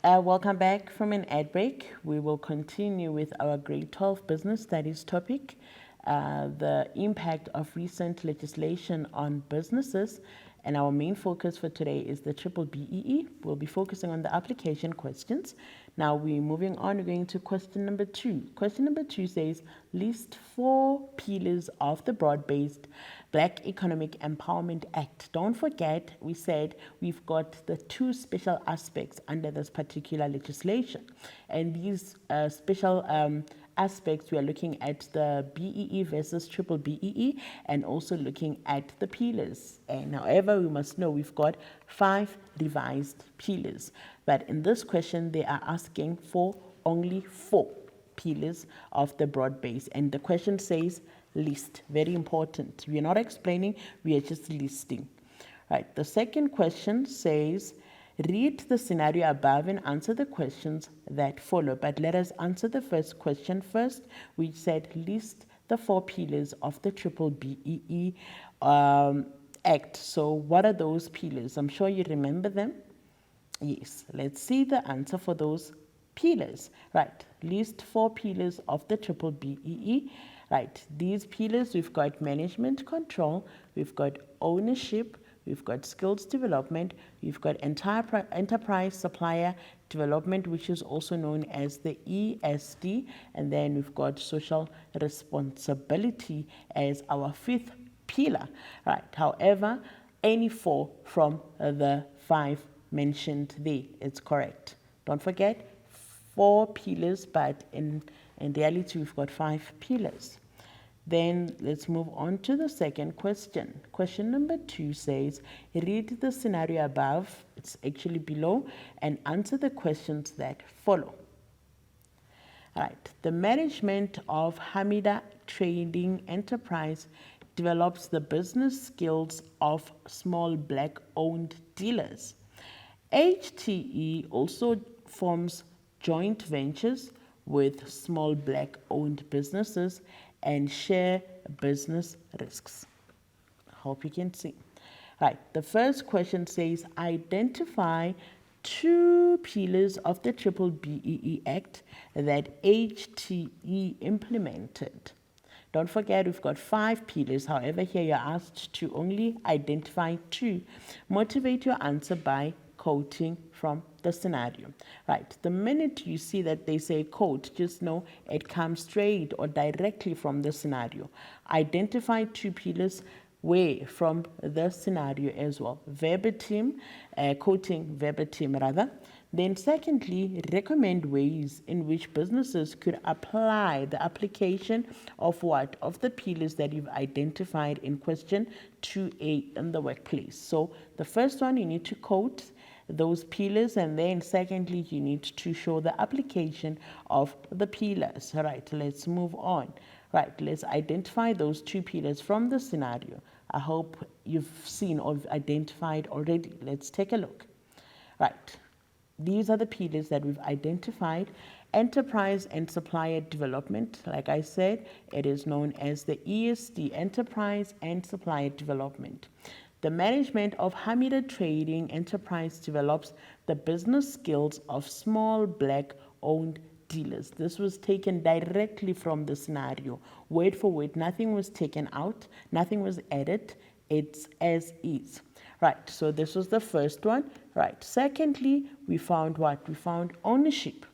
Welcome back from an ad break. We will continue with our grade 12 business studies topic, the impact of recent legislation on businesses. And our main focus for today is the BBBEE. We'll be focusing on the application questions. Now we're moving on, we're going to question number 2. Question number 2 says, list 4 pillars of the broad-based Black Economic Empowerment Act. Don't forget, we said we've got the 2 special aspects under this particular legislation. And these special aspects, we are looking at the BEE versus BBBEE and also looking at the pillars. And however, we must know we've got 5 revised pillars. But in this question, they are asking for only 4 pillars of the broad base. And the question says list. Very important. We are not explaining, we are just listing. Right. The second question says, read the scenario above and answer the questions that follow. But let us answer the first question first, which said list the 4 pillars of the BBBEE Act. So what are those pillars? I'm sure you remember them. Yes. Let's see the answer for those pillars. Right. List 4 pillars of the BBBEE. Right. These pillars, we've got management control, we've got ownership, we've got skills development, we've got enterprise supplier development, which is also known as the ESD, and then we've got social responsibility as our 5th pillar. Right. However, any 4 from the 5 mentioned there, it's correct. Don't forget, 4 pillars, but in reality, we've got 5 pillars. Then let's move on to the second question. Question number 2 says, read the scenario above, it's actually below, and answer the questions that follow. All right. The management of Hamida Trading Enterprise develops the business skills of small Black-owned dealers. HTE also forms joint ventures with small Black-owned businesses and share business risks. Hope you can see. Right. The first question says, identify 2 pillars of the BBBEE Act that HTE implemented. Don't forget, we've got 5 pillars. However, here you're asked to only identify 2. Motivate your answer by quoting from the scenario. Right. The minute you see that they say quote, just know it comes straight or directly from the scenario. Identify 2 pillars where from the scenario as well. Verbatim, quoting verbatim rather. Then secondly, recommend ways in which businesses could apply the application of what? Of the pillars that you've identified in question 2A in the workplace. So the first one, you need to quote those pillars, and then secondly, you need to show the application of the pillars. All right, let's move on. Right, let's identify those 2 pillars from the scenario. I hope you've seen or identified already. Let's take a look. Right. These are the pillars that we've identified. Enterprise and supplier development, like I said, it is known as the ESD, enterprise and supplier development. The management of Hamida Trading Enterprise develops the business skills of small Black-owned dealers. This was taken directly from the scenario, word for word. Nothing was taken out, nothing was added. It's as is. Right, so this was the first one. Right, secondly, we found what? We found ownership.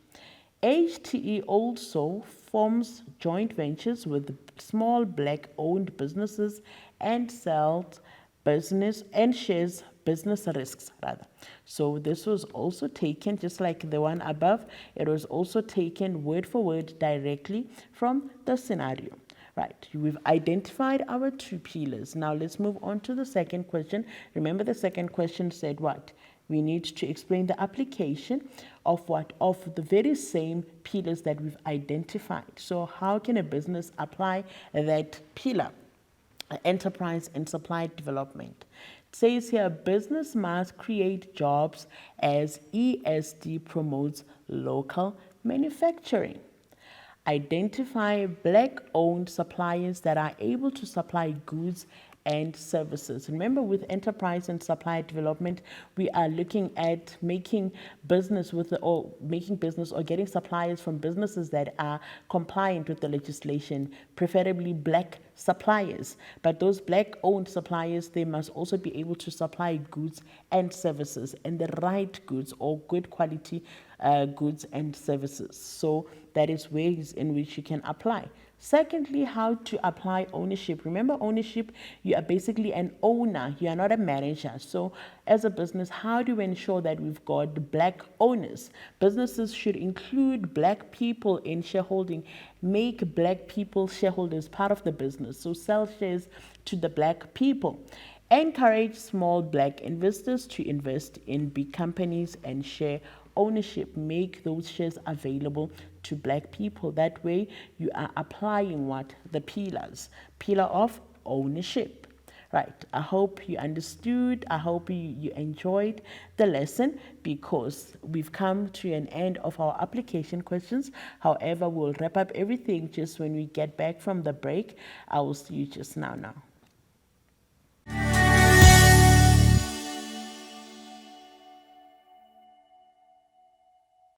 HTE also forms joint ventures with small Black-owned businesses and sells business and shares business risks rather. So this was also taken, just like the one above, it was also taken word for word directly from the scenario. Right, we've identified our 2 pillars. Now let's move on to the second question. Remember, the second question said what? We need to explain the application of what? Of the very same pillars that we've identified. So how can a business apply that pillar? Enterprise and supply development. It says here, business must create jobs as ESD promotes local manufacturing. Identify Black-owned suppliers that are able to supply goods and services. Remember, with enterprise and supply development, we are looking at making business or getting suppliers from businesses that are compliant with the legislation, preferably black suppliers. But those black-owned suppliers, they must also be able to supply goods and services, and the right goods or good quality goods and services. So that is ways in which you can apply. Secondly, how to apply ownership. Remember, ownership, you are basically an owner, you are not a manager. So as a business, how do we ensure that we've got black owners? Businesses should include black people in shareholding, make black people shareholders part of the business. So sell shares to the black people. Encourage small black investors to invest in big companies and share ownership. Make those shares available to black people. That way you are applying what? The pillars. Pillar of ownership. Right, I hope you understood. I hope you enjoyed the lesson, because we've come to an end of our application questions. However, we'll wrap up everything just when we get back from the break. I will see you just now.